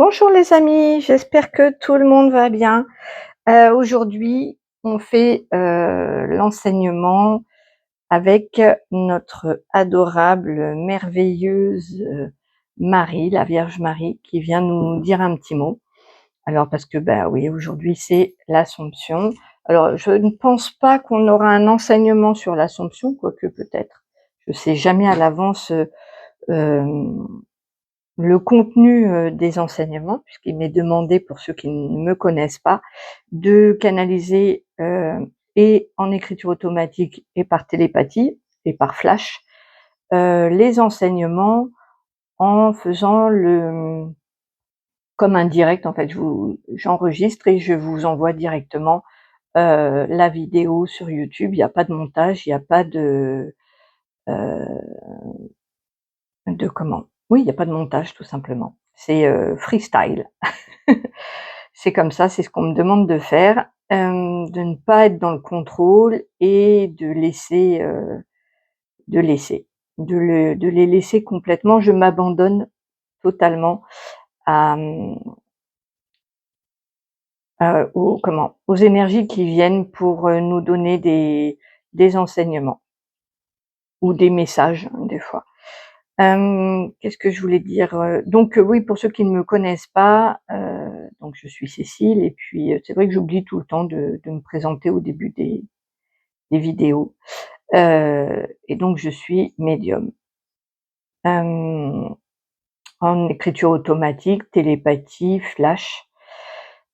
Bonjour les amis, j'espère que tout le monde va bien. Aujourd'hui, on fait, l'enseignement avec notre adorable, merveilleuse, Marie, la Vierge Marie, qui vient nous dire un petit mot. Alors parce que, bah, oui, aujourd'hui c'est l'Assomption. Alors je ne pense pas qu'on aura un enseignement sur l'Assomption, quoique peut-être. Je sais jamais à l'avance, hem le contenu, des enseignements, puisqu'il m'est demandé, pour ceux qui ne me connaissent pas, de canaliser, et en écriture automatique et par télépathie et par flash, les enseignements en faisant comme un direct en fait. J'enregistre et je vous envoie directement, la vidéo sur YouTube. Il y a pas de montage, il y a pas heu, de comment? Oui, il y a pas de montage tout simplement. C'est, freestyle. C'est comme ça, c'est ce qu'on me demande de faire, de ne pas être dans le contrôle et de les laisser complètement. Je m'abandonne totalement à, aux énergies qui viennent pour, nous donner des enseignements ou des messages, hein, des fois. Qu'est-ce que je voulais dire? Donc oui, pour ceux qui ne me connaissent pas, donc je suis Cécile et puis, c'est vrai que j'oublie tout le temps de me présenter au début des vidéos, et donc je suis médium. Hem, En écriture automatique, télépathie, flash,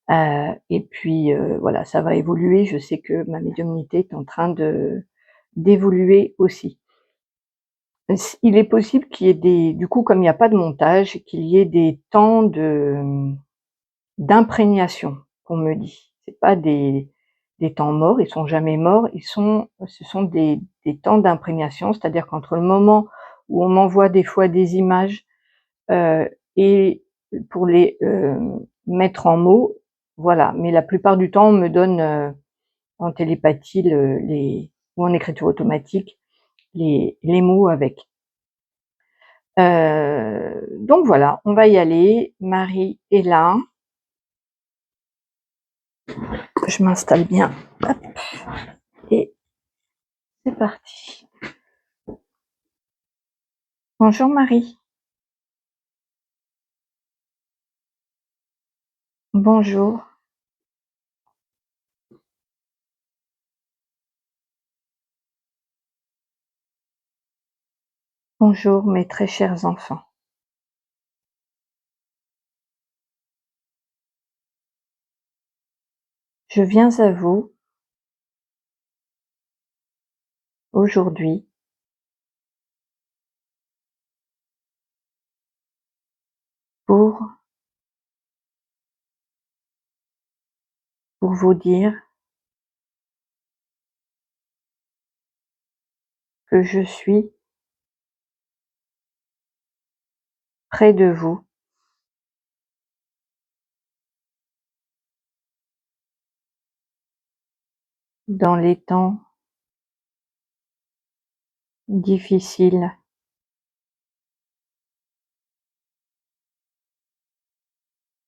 et puis, voilà, ça va évoluer. Je sais que ma médiumnité est en train d'évoluer aussi. Il est possible qu'il y ait du coup, comme il y a pas de montage, qu'il y ait des temps d'imprégnation qu'on me dit. C'est pas des temps morts, ils sont jamais morts, ce sont des temps d'imprégnation, c'est-à-dire qu'entre le moment où on m'envoie des fois des images, et pour les, mettre en mots, voilà. Mais la plupart du temps, on me donne, en télépathie les ou en écriture automatique, les mots avec. Donc voilà, on va y aller. Marie est là. Je m'installe bien. Hop, et c'est parti. Bonjour Marie. Bonjour. Bonjour mes très chers enfants. Je viens à vous aujourd'hui pour vous dire que je suis près de vous dans les temps difficiles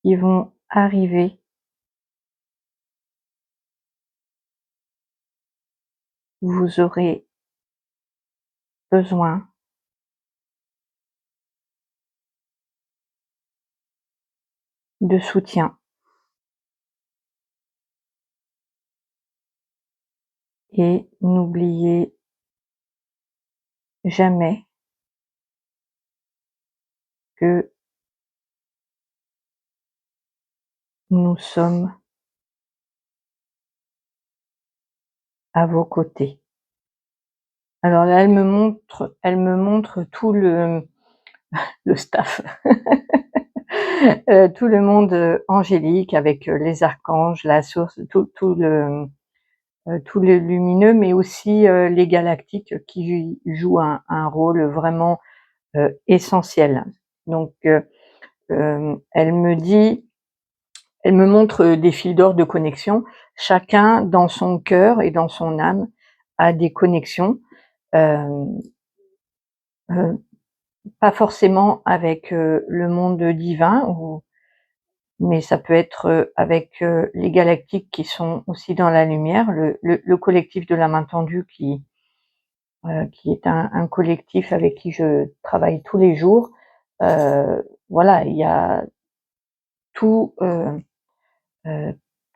qui vont arriver. Vous aurez besoin de soutien et n'oubliez jamais que nous sommes à vos côtés. Alors là, elle me montre tout le staff, tout le monde, angélique avec, les archanges, la source, tout le lumineux, mais aussi, les galactiques qui jouent un rôle vraiment, essentiel. Donc, elle me montre, des fils d'or de connexion. Chacun dans son cœur et dans son âme a des connexions, hem, heu, pas forcément avec, le monde divin ou mais ça peut être, avec, les galactiques qui sont aussi dans la lumière, le collectif de la main tendue qui est un collectif avec qui je travaille tous les jours. Voilà, il y a tout, heu,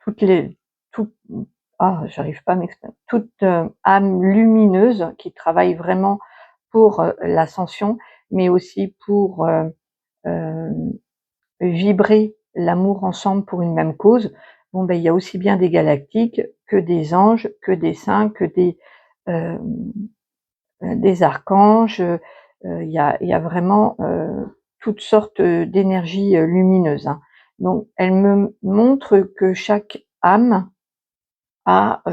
toutes les tout j'arrive pas à m'exprimer. Toute, âme lumineuse qui travaille vraiment pour, l'ascension, mais aussi pour, hem, vibrer l'amour ensemble pour une même cause. Bon, ben, il y a aussi bien des galactiques que des anges, que des saints, que hem, des archanges, il y a vraiment, toutes sortes, d'énergies, lumineuses, hein. Donc elle me montre que chaque âme a,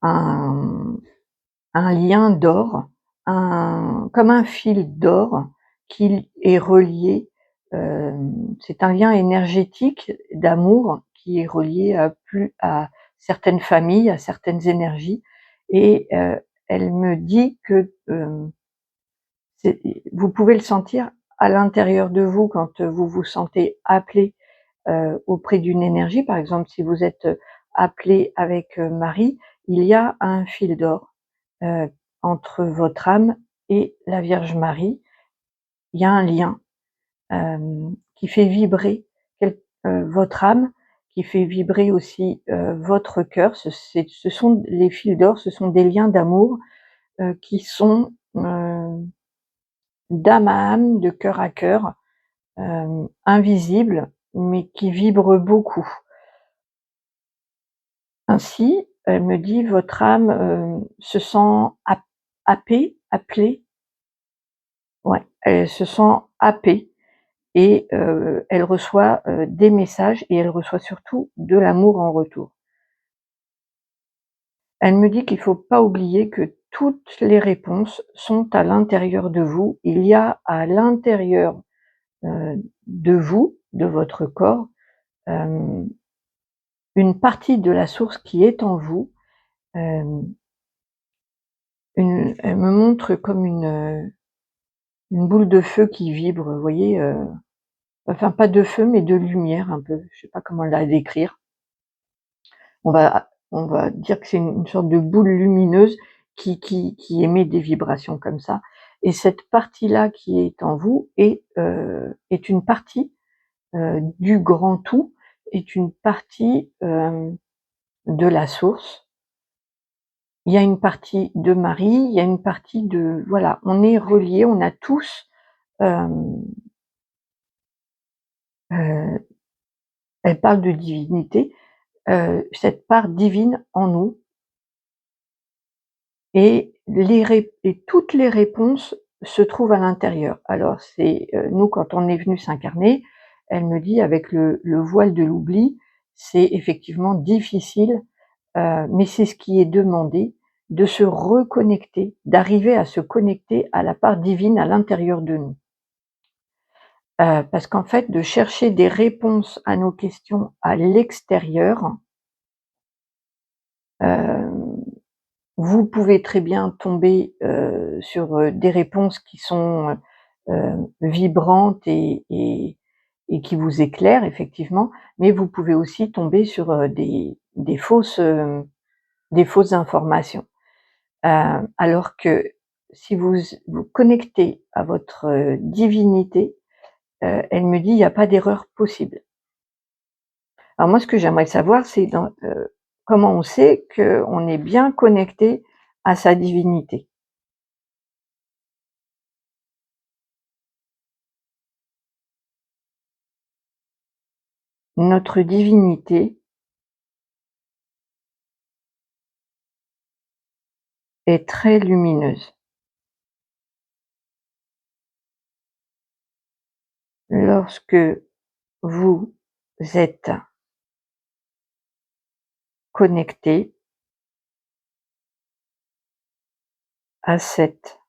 un lien d'or, comme un fil d'or qui est relié, c'est un lien énergétique d'amour qui est relié à certaines familles, à certaines énergies et elle me dit que, c'est vous pouvez le sentir à l'intérieur de vous quand, vous vous sentez appelé, auprès d'une énergie. Par exemple, si vous êtes, appelé avec, Marie, il y a un fil d'or, heu, entre votre âme et la Vierge Marie. Il y a un lien, qui fait vibrer votre âme, qui fait vibrer aussi, votre cœur. Ce sont les fils d'or, ce sont des liens d'amour, qui sont, d'âme à âme, de cœur à cœur, invisibles, mais qui vibrent beaucoup. Ainsi, elle me dit: «Votre âme, se sent happée, appelée». Ouais, elle se sent happée et elle reçoit, des messages et elle reçoit surtout de l'amour en retour. Elle me dit qu'il faut pas oublier que toutes les réponses sont à l'intérieur de vous. Il y a à l'intérieur, de vous, de votre corps, hem, une partie de la source qui est en vous, hem, elle me montre comme une boule de feu qui vibre, vous voyez? Enfin pas de feu, mais de lumière un peu, je sais pas comment la décrire. On va dire que c'est une sorte de boule lumineuse qui émet des vibrations comme ça et cette partie-là qui est en vous est une partie, du grand tout, est une partie, de la source. Il y a une partie de Marie, il y a une partie de voilà, on est reliés, on a tous, hem, heu, elle parle de divinité, cette part divine en nous et toutes les réponses se trouvent à l'intérieur. Alors c'est, nous quand on est venu s'incarner, elle me dit avec le voile de l'oubli, c'est effectivement difficile, mais c'est ce qui est demandé, de se reconnecter, d'arriver à se connecter à la part divine à l'intérieur de nous. Parce qu'en fait, de chercher des réponses à nos questions à l'extérieur, hem, vous pouvez très bien tomber, sur, des réponses qui sont, vibrantes et qui vous éclairent effectivement, mais vous pouvez aussi tomber sur, des fausses informations. Alors que si vous vous connectez à votre, divinité, elle me dit: «Il y a pas d'erreur possible». Alors moi, ce que j'aimerais savoir, c'est comment on sait qu'on est bien connecté à sa divinité? Notre divinité est très lumineuse. Lorsque vous êtes connecté à cette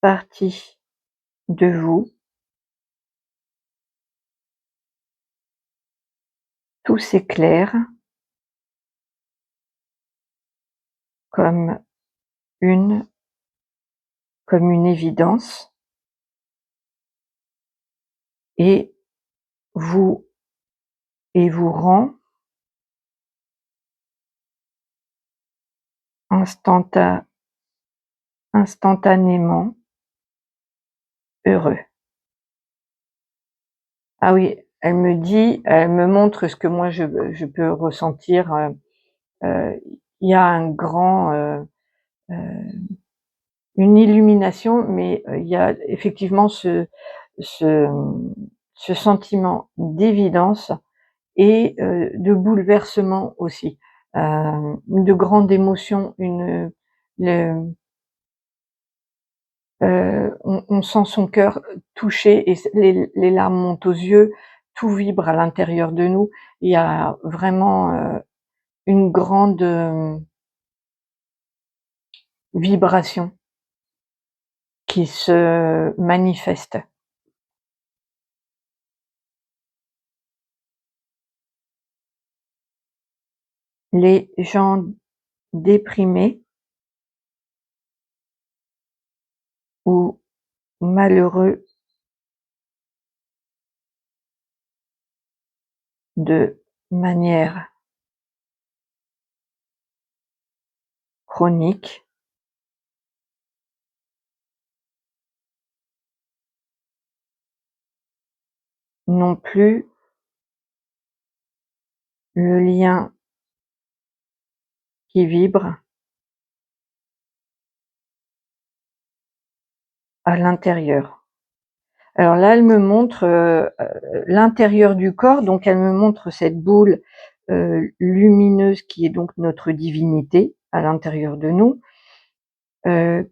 partie de vous, tout s'éclaire comme une comme une évidence et vous vous rend instanta instantanément heureux. Ah oui, elle me montre ce que moi je peux ressentir, il y a un grand, heu, une illumination, mais, il y a effectivement ce, ce sentiment d'évidence et de bouleversement aussi, de grande émotion, le on sent son cœur touché et les larmes montent aux yeux, tout vibre à l'intérieur de nous. Il y a vraiment, une grande, vibration qui se manifeste. Les gens déprimés ou malheureux de manière chronique n'ont plus le lien qui vibre à l'intérieur. Alors là, elle me montre, l'intérieur du corps, donc elle me montre cette boule, lumineuse qui est donc notre divinité à l'intérieur de nous,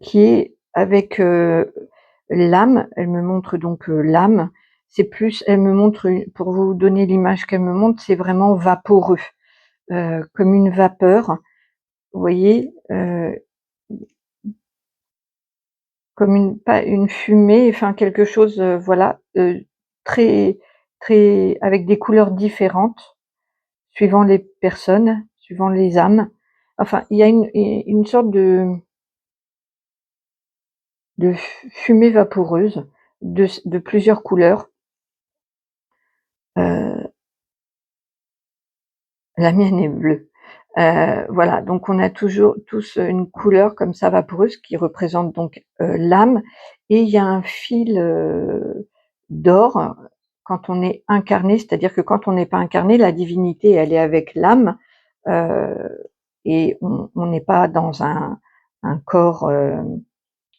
qui est avec, l'âme. Elle me montre donc, l'âme. C'est plus elle me montre une pour vous donner l'image qu'elle me montre, c'est vraiment vaporeux, comme une vapeur, vous voyez? Comme une pas une fumée, enfin quelque chose, voilà, très très avec des couleurs différentes, suivant les personnes, suivant les âmes. Enfin, il y a une sorte de fumée vaporeuse de plusieurs couleurs. Heu, la mienne est bleue. Voilà, donc on a toujours tous une couleur comme ça vaporeuse qui représente donc, l'âme et il y a un fil, d'or quand on est incarné, c'est-à-dire que quand on n'est pas incarné, la divinité elle est avec l'âme, heu et on n'est pas dans un corps,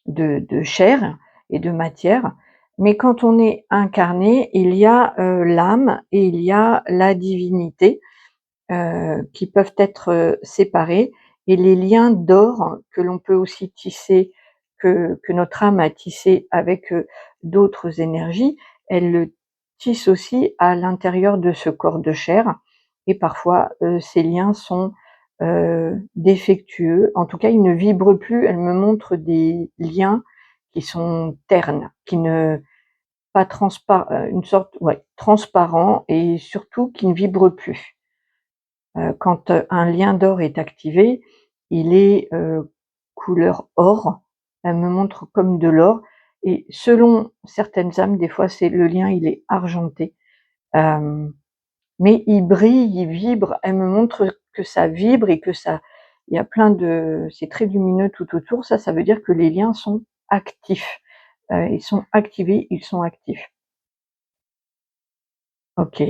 de chair et de matière. Mais quand on est incarné, il y a, l'âme et il y a la divinité qui peuvent être, séparés et les liens d'or que l'on peut aussi tisser, que notre âme a tissé avec, d'autres énergies, elle le tisse aussi à l'intérieur de ce corps de chair et parfois, ces liens sont, défectueux. En tout cas, ils ne vibrent plus. Elle me montre des liens qui sont ternes, qui ne pas une sorte ouais, transparent et surtout qui ne vibrent plus. Quand, un lien d'or est activé, il est, couleur or. Elle me montre comme de l'or et selon certaines âmes, des fois, c'est le lien, il est argenté. Hem, mais il brille, il vibre. Elle me montre que ça vibre et que ça il y a plein de c'est très lumineux tout autour. Ça veut dire que les liens sont actifs. Ils sont activés, ils sont actifs. OK.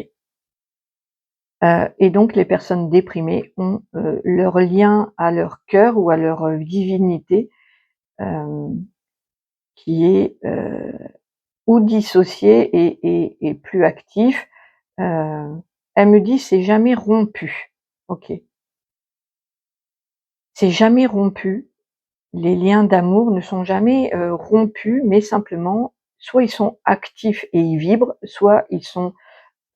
Et donc les personnes déprimées ont, leur lien à leur cœur ou à leur, divinité, hem, qui est, ou dissocié et plus actif. Heu, Elle me dit: «C'est jamais rompu». OK. C'est jamais rompu. Les liens d'amour ne sont jamais, rompus, mais simplement, soit ils sont actifs et ils vibrent,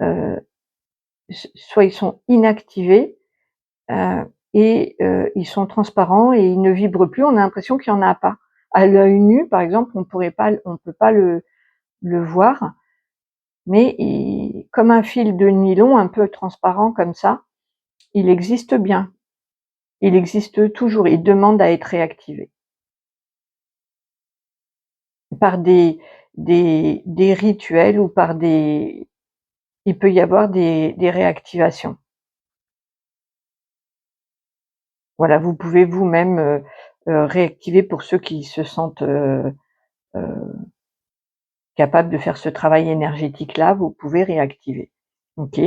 heu, soit ils sont inactivés. Ils sont transparents et ils ne vibrent plus, on a l'impression qu'il y en a pas. À l'œil nu, par exemple, on peut pas le voir, mais comme un fil de nylon un peu transparent comme ça, il existe bien. Il existe toujours, il demande à être réactivé par des rituels ou par des il peut y avoir des réactivations. Voilà, vous pouvez vous-même, réactiver pour ceux qui se sentent, heu, capables de faire ce travail énergétique-là, vous pouvez réactiver. OK.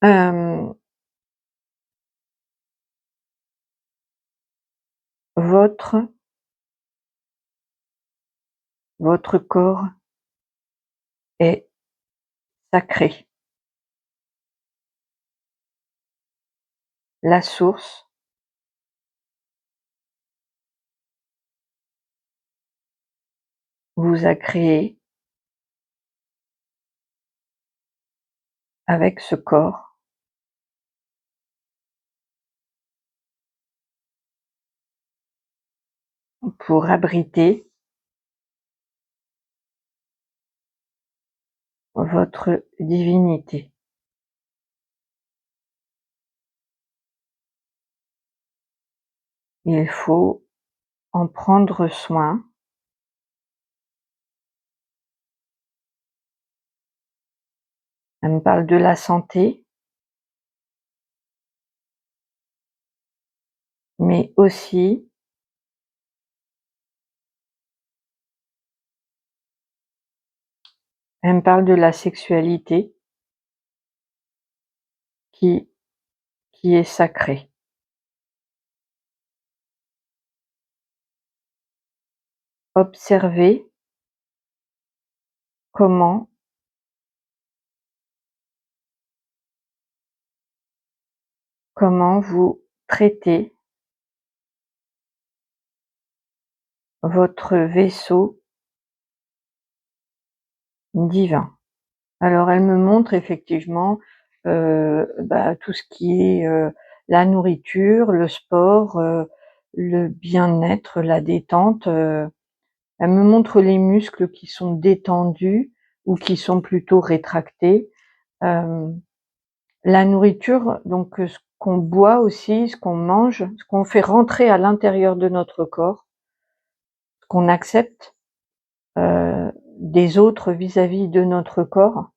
Hem, votre votre corps est sacré. La source vous a créé avec ce corps pour abriter votre divinité. Il faut en prendre soin. Elle me parle de la santé, mais aussi elle me parle de la sexualité qui qui est sacrée. Observez comment comment vous traitez votre vaisseau divin. Alors elle me montre effectivement, tout ce qui est, la nourriture, le sport, le bien-être, la détente, elle me montre les muscles qui sont détendus ou qui sont plutôt rétractés. Hem, la nourriture, donc ce qu'on boit aussi, ce qu'on mange, ce qu'on fait rentrer à l'intérieur de notre corps, ce qu'on accepte, des autres vis-à-vis de notre corps,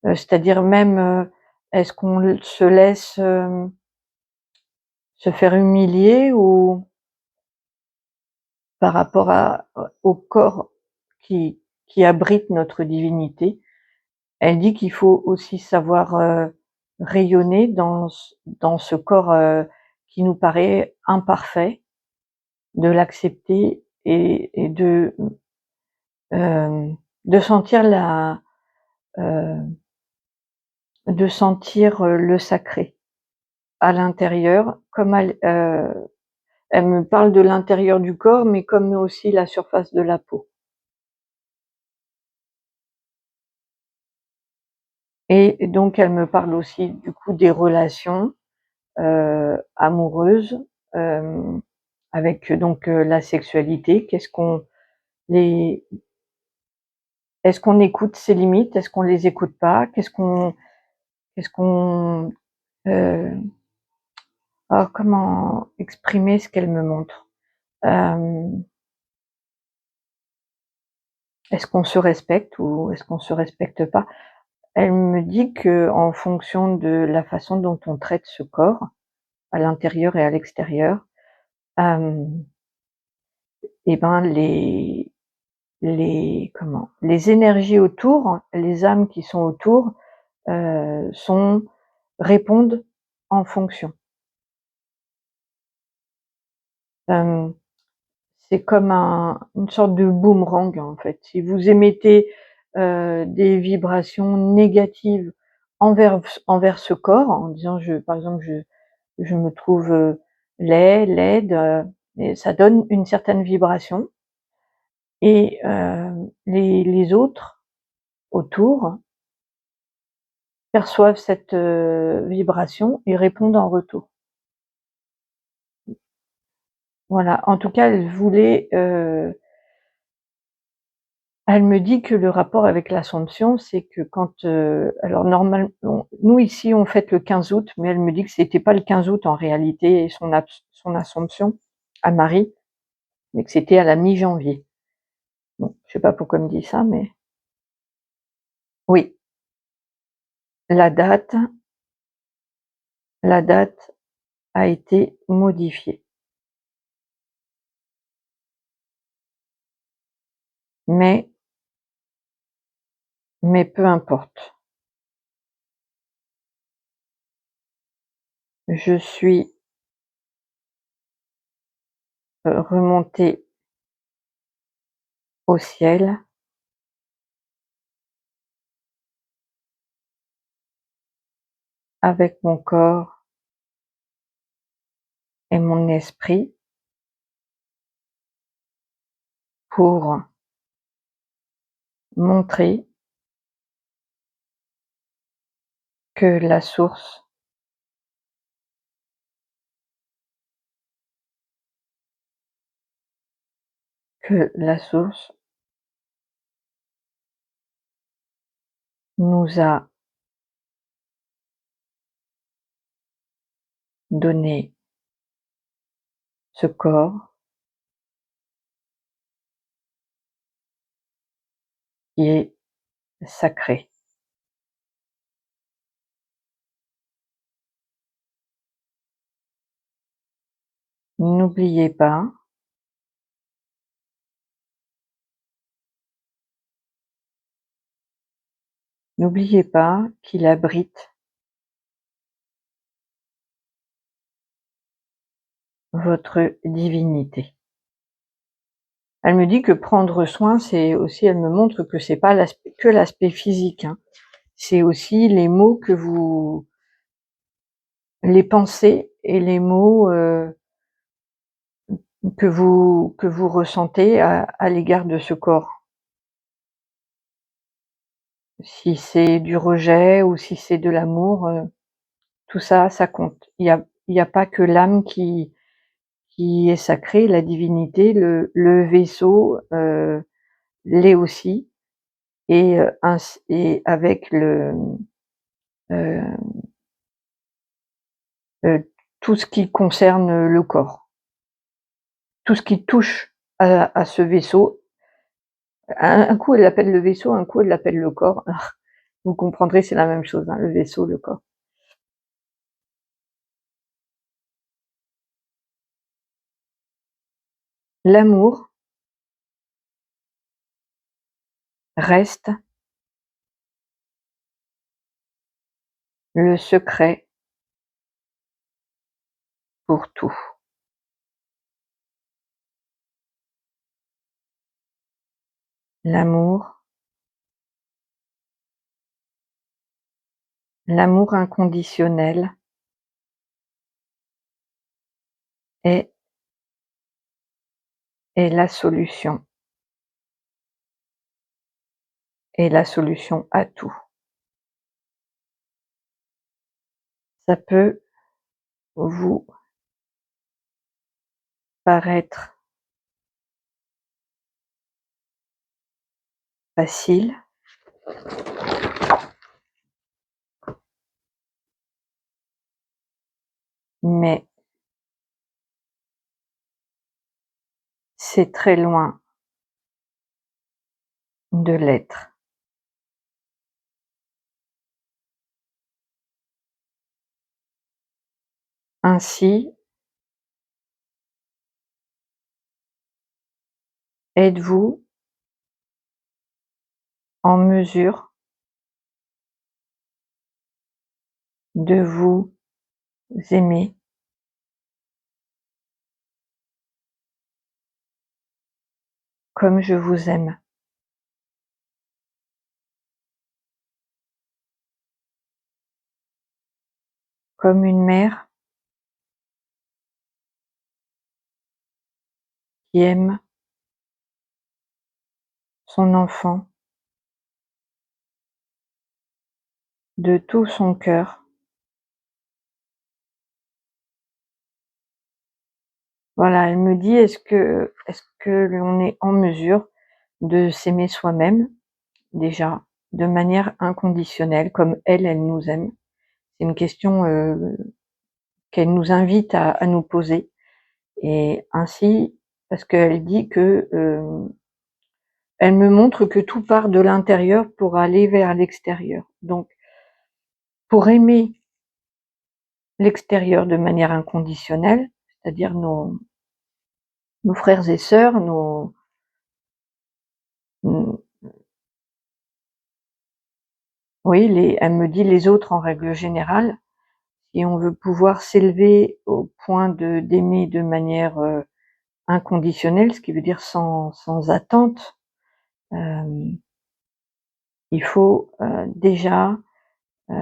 c'est-à-dire même, est-ce qu'on se laisse, se faire humilier ou par rapport au corps qui abrite notre divinité. Elle dit qu'il faut aussi savoir, rayonner dans ce corps, qui nous paraît imparfait, de l'accepter et de sentir heu, le sacré à l'intérieur comme elle me parle de l'intérieur du corps, mais comme aussi la surface de la peau. Et donc elle me parle aussi du coup des relations, amoureuses, hem, avec donc, la sexualité. Les est-ce qu'on écoute ses limites? Est-ce qu'on les écoute pas? Qu'est-ce qu'on, heu, comment exprimer ce qu'elle me montre? Hem, est-ce qu'on se respecte ou est-ce qu'on se respecte pas? Elle me dit qu'en fonction de la façon dont on traite ce corps, à l'intérieur et à l'extérieur, hem, et ben les énergies autour, les âmes qui sont autour, sont répondent en fonction. Hem, c'est comme une sorte de boomerang, en fait. Si vous émettez, des vibrations négatives envers ce corps, en disant par exemple, je me trouve, laid, laide, et ça donne une certaine vibration et les autres autour perçoivent cette, vibration et répondent en retour. Voilà, en tout cas, elle me dit que le rapport avec l'Assomption, c'est que quand, alors nous ici on fête le 15 août, mais elle me dit que c'était pas le 15 août en réalité son Assomption à Marie, mais que c'était à la mi-janvier. Bon, je sais pas pourquoi elle me dit ça, mais oui, la date la date a été modifiée. Mais peu importe. Je suis, remontée au ciel avec mon corps et mon esprit pour montrer que la source que la source nous a donné ce corps qui est sacré. N'oubliez pas n'oubliez pas qu'il abrite votre divinité. Elle me dit que prendre soin, c'est aussi, elle me montre que c'est pas que l'aspect physique, hein. C'est aussi les mots que vous les pensées et les mots, que vous ressentez à l'égard de ce corps. Si c'est du rejet ou si c'est de l'amour, tout ça, ça compte. Il y a pas que l'âme qui est sacrée, la divinité, le vaisseau, l'est aussi et avec heu tout ce qui concerne le corps. Tout ce qui touche à ce vaisseau. Un coup elle l'appelle le vaisseau, un coup elle l'appelle le corps. Vous comprendrez, c'est la même chose, hein, le vaisseau, le corps. L'amour reste le secret pour tout. L'amour l'amour inconditionnel est est la solution est la solution à tout. Ça peut vous paraître facile, mais c'est très loin de l'être. Ainsi, êtes-vous en mesure de vous aimer comme je vous aime? Comme une mère qui aime son enfant de tout son cœur. Voilà, elle me dit: est-ce que l'on est en mesure de s'aimer soi-même, déjà, de manière inconditionnelle comme elle, elle nous aime? C'est une question, qu'elle nous invite à nous poser et ainsi parce qu'elle dit que, Elle me montre que tout part de l'intérieur pour aller vers l'extérieur. Donc, pour aimer l'extérieur de manière inconditionnelle, c'est-à-dire nos frères et sœurs, mmh, oui, elle me dit les autres en règle générale, si on veut pouvoir s'élever au point d'aimer de manière, inconditionnelle, ce qui veut dire sans attente, hem, il faut, déjà, heu,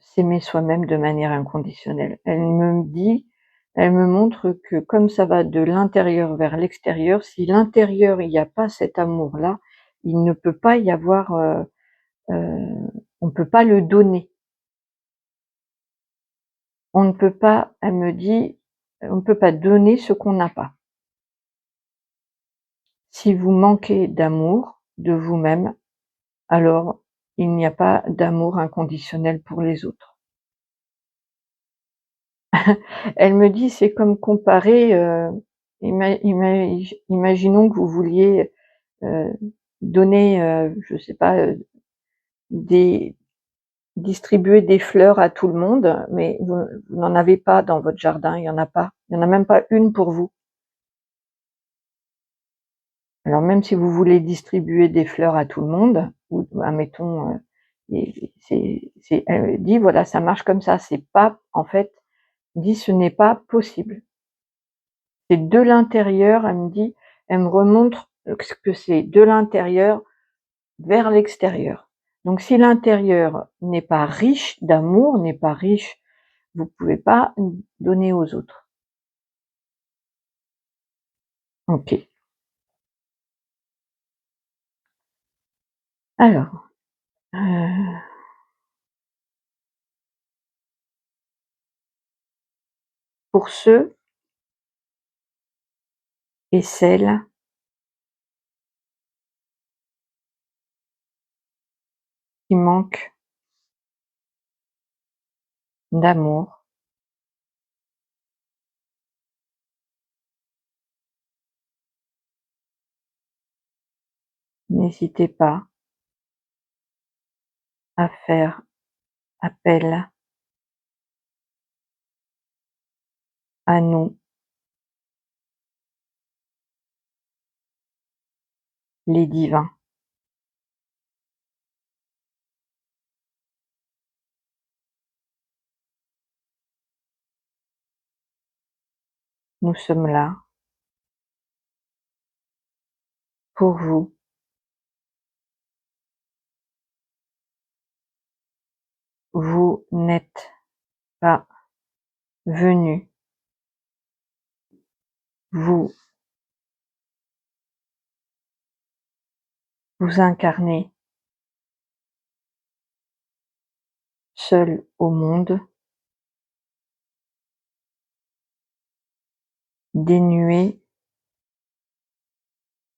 s'aimer soi-même de manière inconditionnelle. Elle me montre que comme ça va de l'intérieur vers l'extérieur, si l'intérieur il y a pas cet amour-là, il ne peut pas y avoir, heu, on ne peut pas le donner. On ne peut pas, elle me dit: «On ne peut pas donner ce qu'on n'a pas». Si vous manquez d'amour de vous-même, alors il n'y a pas d'amour inconditionnel pour les autres. Elle me dit: «C'est comme comparer, imaginons que vous vouliez, heu, donner, je sais pas, des distribuer des fleurs à tout le monde, mais vous n'en avez pas dans votre jardin, il y en a pas. Il y en a même pas une pour vous. Alors même si vous voulez distribuer des fleurs à tout le monde, ou admettons, et c'est elle dit: «Voilà, ça marche comme ça, c'est pas en fait», dit: «Ce n'est pas possible». C'est de l'intérieur, elle me dit, elle me remontre, que c'est de l'intérieur vers l'extérieur. Donc si l'intérieur n'est pas riche d'amour, n'est pas riche, vous pouvez pas donner aux autres. OK. Alors, pour ceux et celles qui manquent d'amour, n'hésitez pas à faire appel à nous, les divins. Nous sommes là pour vous. Vous n'êtes pas venus vous vous incarner seul au monde, dénué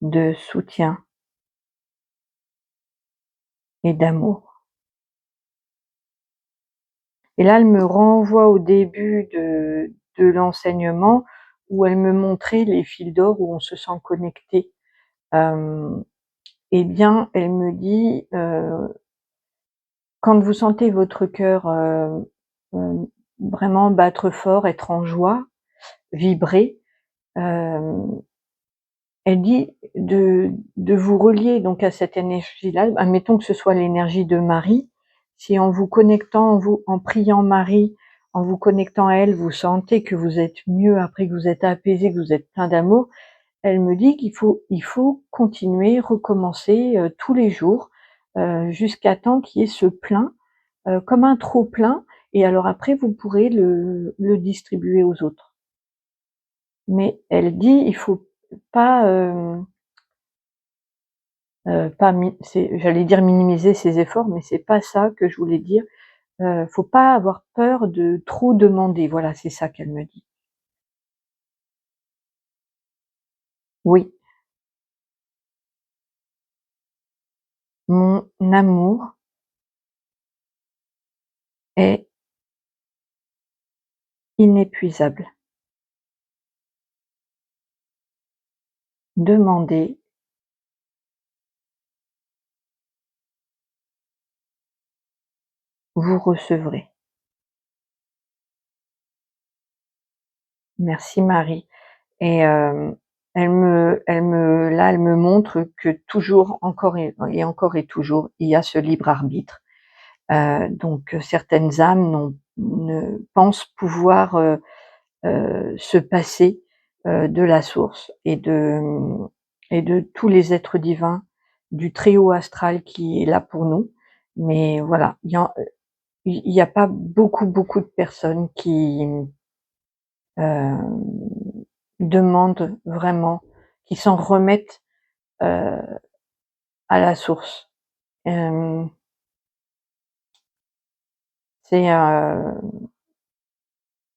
de soutien et d'amour. Et là, elle me renvoie au début de l'enseignement où elle me montrait les fils d'or où on se sent connecté. Hem, eh bien, elle me dit, quand vous sentez votre cœur, vraiment battre fort, être en joie, vibrer, hem, elle dit de vous relier donc à cette énergie-là. Admettons que ce soit l'énergie de Marie. Si en vous connectant, en priant Marie, en vous connectant à elle, vous sentez que vous êtes mieux après, que vous êtes apaisé, que vous êtes plein d'amour, elle me dit il faut continuer, recommencer, tous les jours, jusqu'à temps qu'il y ait ce plein, comme un trop plein, et alors après vous pourrez le distribuer aux autres. Mais elle dit: «Il faut pas, pas j'allais dire minimiser ses efforts, mais c'est pas ça que je voulais dire. Faut pas avoir peur de trop demander». Voilà, c'est ça qu'elle me dit. Oui, mon amour est inépuisable. demandez, vous recevrez. Merci Marie. Et elle me montre que toujours, encore et encore et toujours, il y a ce libre arbitre. Donc certaines âmes ne pensent pouvoir, se passer, de la source et de tous les êtres divins, du très haut astral qui est là pour nous. Mais voilà, il y a pas beaucoup de personnes qui, demandent vraiment, qui s'en remettent, à la source. Hem, c'est,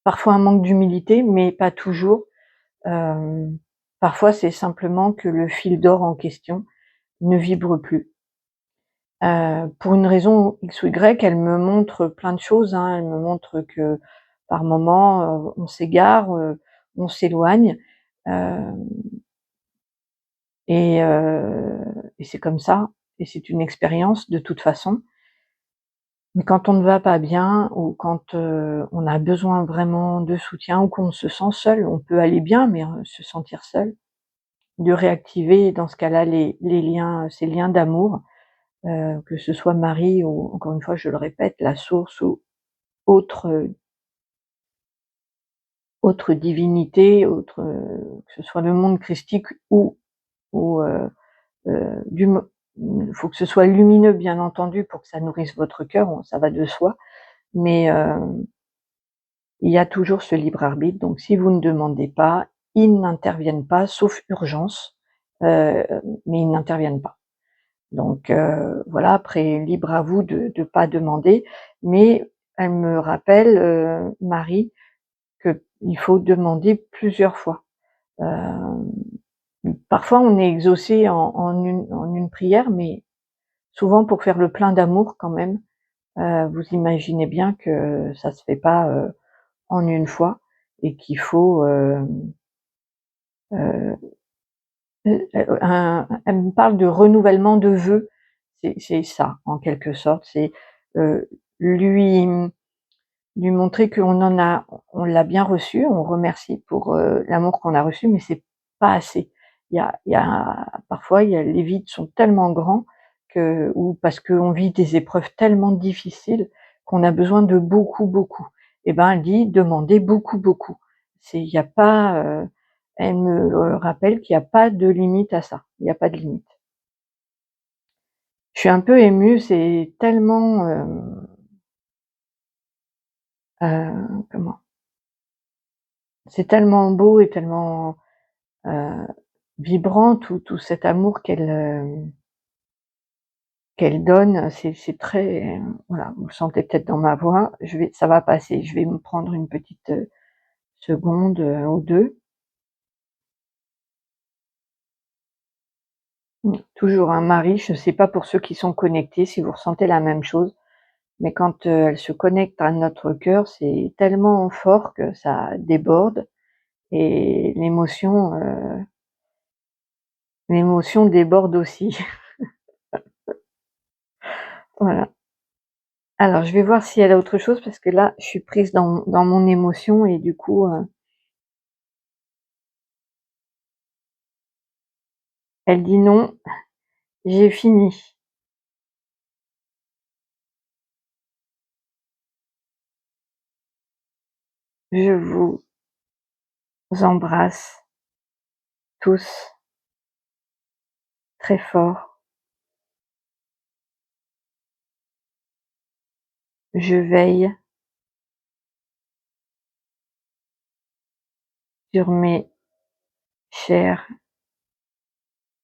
parfois un manque d'humilité, mais pas toujours. Hem, Parfois, c'est simplement que le fil d'or en question ne vibre plus. Pour une raison X ou Y, elle me montre plein de choses, hein. Elle me montre que par moments, on s'égare, on s'éloigne, hem et c'est comme ça et c'est une expérience de toute façon. Mais quand on ne va pas bien ou quand, on a besoin vraiment de soutien ou qu'on se sent seul, on peut aller bien, mais se sentir seul, de réactiver dans ce cas-là les liens, ces liens d'amour, que ce soit Marie ou encore une fois je le répète, la source ou autre, autre divinité, autre, que ce soit le monde christique ou du mo faut que ce soit lumineux bien entendu pour que ça nourrisse votre cœur, ça va de soi, mais il y a toujours ce libre arbitre, donc si vous ne demandez pas, ils n'interviennent pas, sauf urgence, heu, mais ils n'interviennent pas. Donc voilà, après libre à vous de pas demander, mais elle me rappelle, Marie, qu'il faut demander plusieurs fois. Hem, Parfois on est exaucé en une prière, mais souvent pour faire le plein d'amour quand même. Vous imaginez bien que ça se fait pas, en une fois et qu'il faut, heu elle me parle de renouvellement de vœux. C'est ça, en quelque sorte, c'est, heu, lui lui montrer on l'a bien reçu, on remercie pour, l'amour qu'on a reçu, mais c'est pas assez. Parfois, les vides sont tellement grands que ou parce qu'on vit des épreuves tellement difficiles qu'on a besoin de beaucoup. Et ben, elle dit: «Demandez beaucoup». Il y a pas, elle me, rappelle qu'il y a pas de limite à ça. Il y a pas de limite. Je suis un peu émue, c'est tellement, comment? C'est tellement beau et tellement, heu, vibrant tout cet amour qu'elle donne. C'est très, voilà, vous le sentez peut-être dans ma voix, ça va passer. Je vais me prendre une petite, seconde, ou 2. Toujours un mari, je ne sais pas pour ceux qui sont connectés si vous ressentez la même chose, mais quand, elle se connecte à notre cœur, c'est tellement fort que ça déborde et l'émotion déborde aussi. Voilà. Alors je vais voir si elle a autre chose parce que là, je suis prise dans mon émotion et du coup, elle dit: «Non, j'ai fini. Je vous embrasse tous très fort. Je veille sur mes chers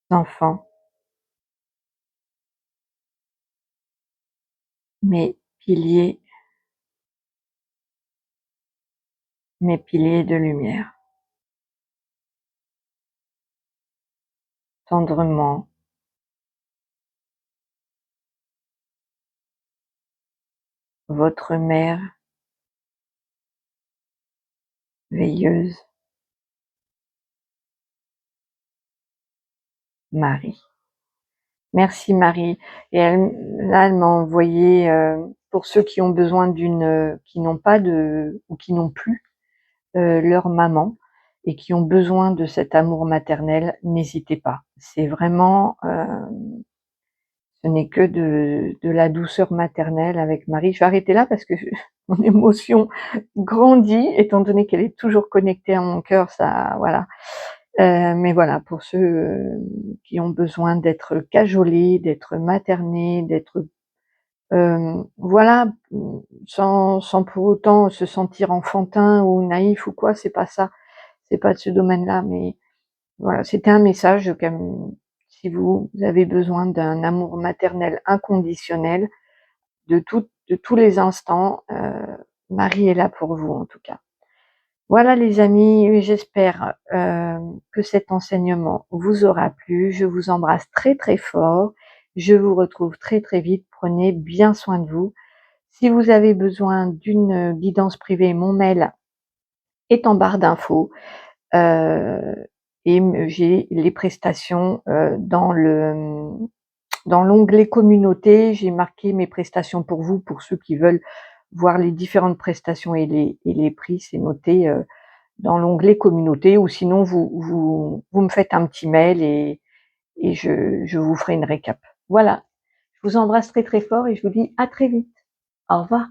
enfants, mes piliers, mes piliers de lumière. Tendrement, votre mère veilleuse, Marie. Merci Marie. Et elle m'a envoyé, pour ceux qui ont besoin qui n'ont pas ou qui n'ont plus leur maman et qui ont besoin de cet amour maternel, n'hésitez pas. C'est vraiment, ce n'est que de la douceur maternelle avec Marie. Je vais arrêter là parce que mon émotion grandit, étant donné qu'elle est toujours connectée à mon cœur, ça, voilà. Mais voilà, pour ceux qui ont besoin d'être cajolés, d'être maternés, d'être voilà, sans pour autant se sentir enfantin ou naïf ou quoi, c'est pas ça, c'est pas de ce domaine-là, mais voilà, c'était un message comme si vous avez besoin d'un amour maternel inconditionnel de tous les instants, Marie est là pour vous en tout cas. Voilà les amis, j'espère que cet enseignement vous aura plu. Je vous embrasse très très fort. Je vous retrouve très très vite. Prenez bien soin de vous. Si vous avez besoin d'une guidance privée, mon mail est en barre d'infos. Et j'ai les prestations dans l'onglet communauté. J'ai marqué mes prestations pour vous, pour ceux qui veulent voir les différentes prestations et les prix. C'est noté dans l'onglet communauté, ou sinon vous me faites un petit mail et je vous ferai une récap. Voilà, je vous embrasse très très fort et je vous dis à très vite. Au revoir.